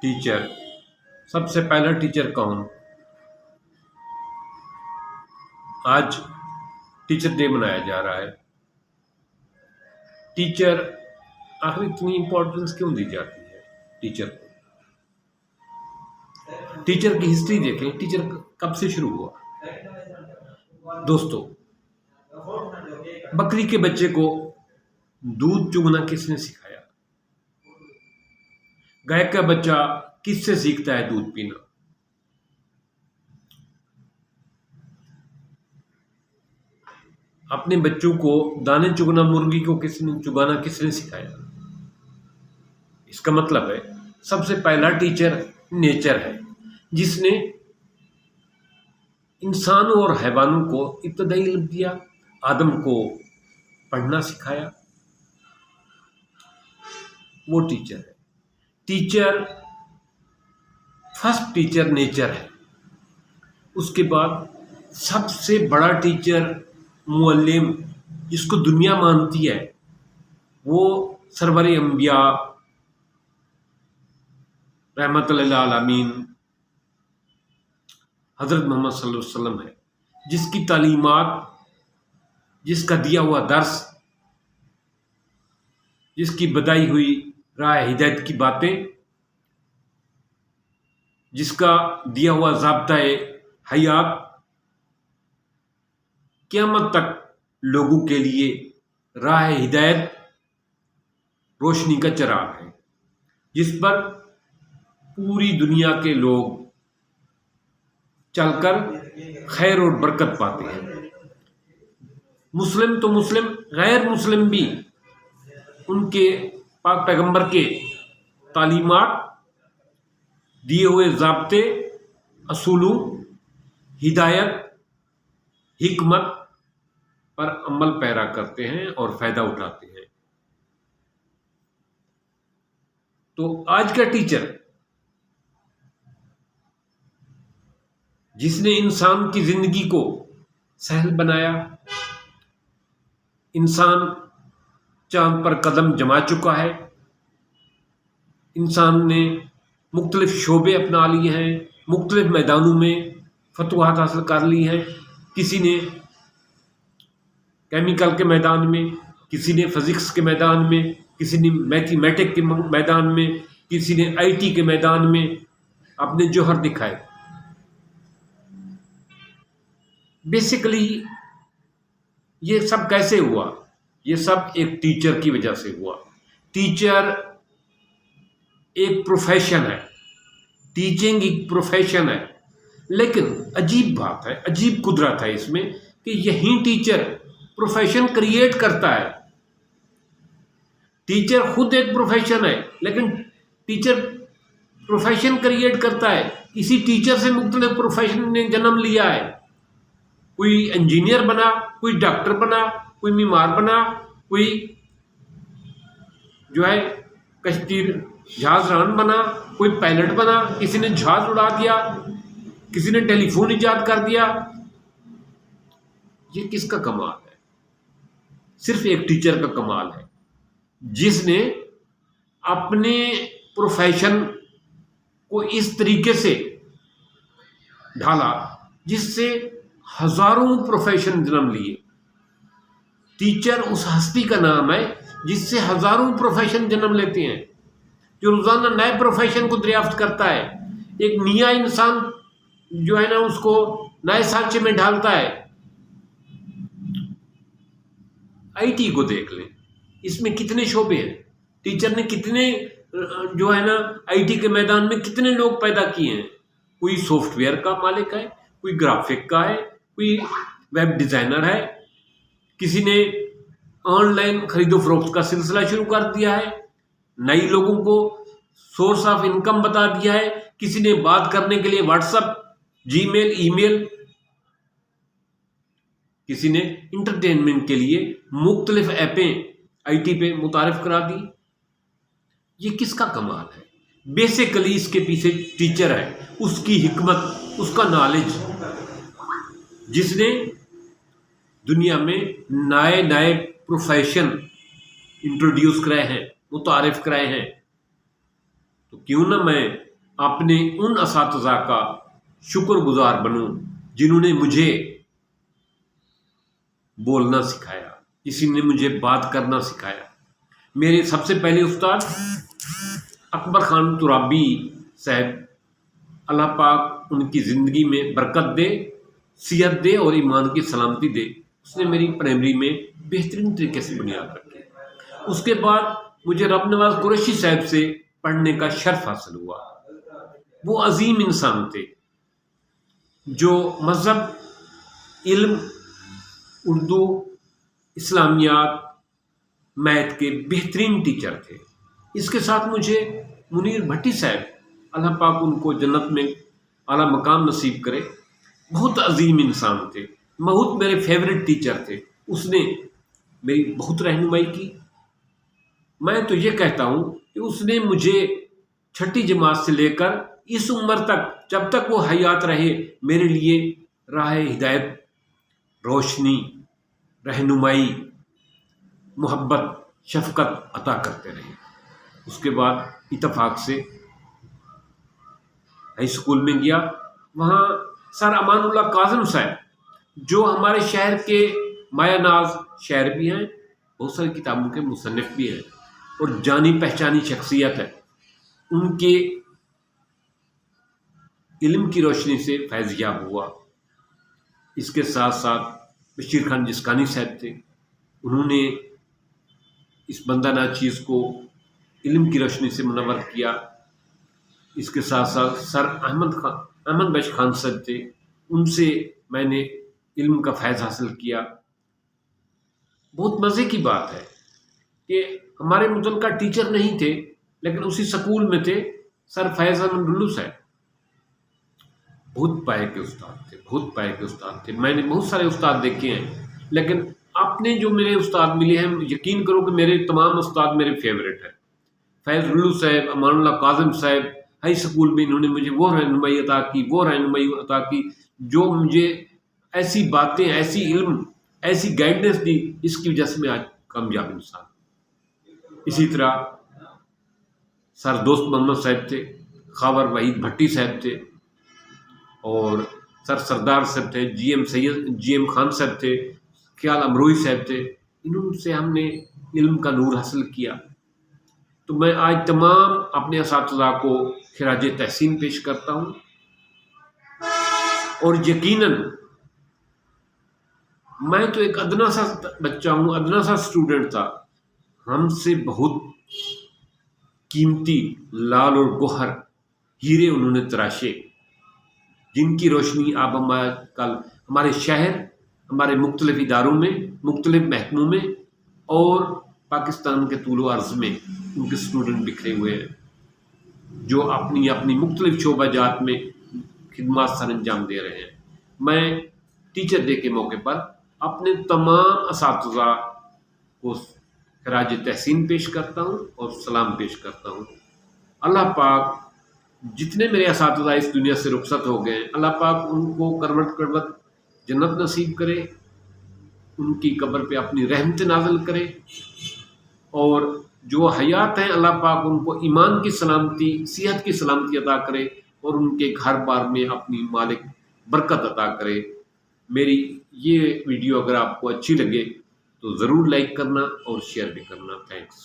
Teacher. सबसे पहला teacher कौन? आज टीचर डे मनाया जा रहा है। टीचर आखिर इतनी इम्पोर्टेंस क्यों दी जाती है टीचर को? टीचर की हिस्ट्री देखें, टीचर कब से शुरू हुआ। दोस्तों, बकरी के बच्चे को दूध चूगना किसने सिखाया? गाय का बच्चा किससे सीखता है दूध पीना? अपने बच्चों को दाने चुगना, मुर्गी को चुगाना किसने सिखाया? इसका मतलब है सबसे पहला टीचर नेचर है, जिसने इंसान और हैवानों को इब्तदाई इल्म दिया, आदम को पढ़ना सिखाया। वो टीचर है। टीचर, फर्स्ट टीचर नेचर है। उसके बाद सबसे बड़ा टीचर मुअल्लिम, जिसको दुनिया मानती है, वो सरवर अंबिया रहमतुल लिल आलमीन हज़रत मोहम्मद सल्लल्लाहु अलैहि वसल्लम है, जिसकी तालीमात, जिसका दिया हुआ दर्स, जिसकी बताई हुई राह हिदायत की बातें, जिसका दिया हुआ ज़ाब्ता-ए हयात क़यामत तक लोगों के लिए राह हिदायत, रोशनी का चिराग है, जिस पर पूरी दुनिया के लोग चलकर खैर और बरकत पाते हैं। मुस्लिम तो मुस्लिम, गैर मुस्लिम भी उनके पाक पैगंबर के तालीमात, दिए हुए ज़ाब्ते, असूलों, हिदायत, हिकमत पर अमल पैरा करते हैं और फ़ायदा उठाते हैं। तो आज का टीचर, जिसने इंसान की ज़िंदगी को सहल बनाया, इंसान चाँद पर कदम जमा चुका है, इंसान ने मुख्तलिफ शोबे अपना लिए हैं, मुख्तलिफ मैदानों में फतवाहत हासिल कर ली हैं। किसी ने केमिकल के मैदान में, किसी ने फिज़िक्स के मैदान में, किसी ने मैथमेटिक्स के मैदान में, किसी ने आईटी के मैदान में अपने जौहर दिखाए। बेसिकली ये सब कैसे हुआ? ये सब एक टीचर की वजह से हुआ। टीचर एक प्रोफेशन है, टीचिंग एक प्रोफेशन है, लेकिन अजीब बात है, अजीब कुदरत है इसमें कि यही टीचर प्रोफेशन क्रिएट करता है। टीचर खुद एक प्रोफेशन है, लेकिन टीचर प्रोफेशन क्रिएट करता है। इसी टीचर से मुख्तलिफ प्रोफेशन ने जन्म लिया है। कोई इंजीनियर बना, कोई डॉक्टर बना, कोई बीमार बना, कोई जो है कश्ती जहाज़रान बना, कोई पायलट बना, किसी ने जहाज उड़ा दिया, किसी ने टेलीफोन इजाद कर दिया। ये किसका कमाल है? सिर्फ एक टीचर का कमाल है, जिसने अपने प्रोफेशन को इस तरीके से ढाला जिससे हजारों प्रोफेशन जन्म लिए। टीचर उस हस्ती का नाम है जिससे हजारों प्रोफेशन जन्म लेते हैं, जो रोजाना नए प्रोफेशन को दरियाफ्त करता है। एक नया इंसान जो है ना, उसको नए सांचे में ढालता है। आईटी को देख लें, इसमें कितने शोबे हैं। टीचर ने कितने जो है ना आईटी के मैदान में कितने लोग पैदा किए हैं। कोई सॉफ्टवेयर का मालिक है, कोई ग्राफिक का है, कोई वेब डिज़ाइनर है, किसी ने ऑनलाइन खरीदो फरोख्त का सिलसिला शुरू कर दिया है, नई लोगों को सोर्स ऑफ इनकम बता दिया है, किसी ने बात करने के लिए व्हाट्सएप, जीमेल, ईमेल, किसी ने इंटरटेनमेंट के लिए मुख्तलिफ ऐपें आईटी पे मुतारिफ करा दी। ये किसका कमाल है? बेसिकली इसके पीछे टीचर है, उसकी हिकमत, उसका नॉलेज, जिसने दुनिया में नए नए प्रोफेशन इंट्रोड्यूस कराए हैं, मुतारिफ कराए हैं। तो क्यों ना मैं اپنے ان اساتذہ کا شکر گزار بنوں جنہوں نے مجھے بولنا سکھایا، کسی نے مجھے بات کرنا سکھایا۔ میرے سب سے پہلے استاد اکبر خان ترابی صاحب، اللہ پاک ان کی زندگی میں برکت دے، صحت دے اور ایمان کی سلامتی دے۔ اس نے میری پرائمری میں بہترین طریقے سے بنیاد رکھی۔ اس کے بعد مجھے رب نواز قریشی صاحب سے پڑھنے کا شرف حاصل ہوا۔ وہ عظیم انسان تھے جو مذہب، علم، اردو، اسلامیات، میتھ کے بہترین ٹیچر تھے۔ اس کے ساتھ مجھے منیر بھٹی صاحب، اللہ پاک ان کو جنت میں اعلیٰ مقام نصیب کرے، بہت عظیم انسان تھے، بہت میرے فیوریٹ ٹیچر تھے۔ اس نے میری بہت رہنمائی کی۔ میں تو یہ کہتا ہوں کہ اس نے مجھے چھٹی جماعت سے لے کر اس عمر تک، جب تک وہ حیات رہے، میرے لیے راہ ہدایت، روشنی، رہنمائی، محبت، شفقت عطا کرتے رہے۔ اس کے بعد اتفاق سے ہائی اسکول میں گیا، وہاں سر امان اللہ کاظم صاحب جو ہمارے شہر کے مایہ ناز شاعر بھی ہیں، بہت ساری کتابوں کے مصنف بھی ہیں اور جانی پہچانی شخصیت ہے، ان کے علم کی روشنی سے فیض یاب ہوا۔ اس کے ساتھ ساتھ بشیر خان جسکانی صاحب تھے، انہوں نے اس بندہ ناچیز کو علم کی روشنی سے منور کیا۔ اس کے ساتھ ساتھ سر احمد بخش خان صاحب تھے، ان سے میں نے علم کا فیض حاصل کیا۔ بہت مزے کی بات ہے کہ ہمارے متعلقہ ٹیچر نہیں تھے، لیکن اسی سکول میں تھے سر فیض احمد ڈلو صاحب، بہت پائے کے استاد تھے، بہت پائے کے استاد تھے۔ میں نے بہت سارے استاد دیکھے ہیں، لیکن اپنے جو میرے استاد ملے ہیں، یقین کرو کہ میرے تمام استاد میرے فیوریٹ ہیں۔ فیض ڈلو صاحب، امان اللہ کاظم صاحب، ہائی اسکول میں انہوں نے مجھے وہ رہنمائی عطا کی جو مجھے ایسی باتیں، ایسی علم، ایسی گائیڈنس دی، اس کی وجہ سے میں آج کامیاب انسان ہوں۔ اسی طرح سر دوست محمد صاحب تھے، خاور وحید بھٹی صاحب تھے، اور سر سردار صاحب تھے، جی ایم خان صاحب تھے، خیال امروئی صاحب تھے۔ انہوں سے ہم نے علم کا نور حاصل کیا۔ تو میں آج تمام اپنے اساتذہ کو خراج تحسین پیش کرتا ہوں، اور یقیناً میں تو ایک ادنا سا بچہ ہوں، ادنا سا اسٹوڈنٹ تھا، ہم سے بہت قیمتی لال اور گوہر ہیرے انہوں نے تراشے، جن کی روشنی آپ ہمارے شہر، ہمارے مختلف اداروں میں، مختلف محکموں میں اور پاکستان کے طول و عرض میں ان کے اسٹوڈنٹ بکھرے ہوئے ہیں، جو اپنی اپنی مختلف شعبہ جات میں خدمات سر انجام دے رہے ہیں۔ میں ٹیچر ڈے کے موقع پر اپنے تمام اساتذہ کو خراج تحسین پیش کرتا ہوں اور سلام پیش کرتا ہوں۔ اللہ پاک جتنے میرے اساتذہ اس دنیا سے رخصت ہو گئے ہیں، اللہ پاک ان کو کروٹ جنت نصیب کرے، ان کی قبر پہ اپنی رحمت نازل کرے، اور جو حیات ہیں اللہ پاک ان کو ایمان کی سلامتی، صحت کی سلامتی عطا کرے، اور ان کے گھر بار میں اپنی مالک برکت عطا کرے۔ میری یہ ویڈیو اگر آپ کو اچھی لگے تو ضرور لائک کرنا اور شیئر بھی کرنا۔ تھینکس۔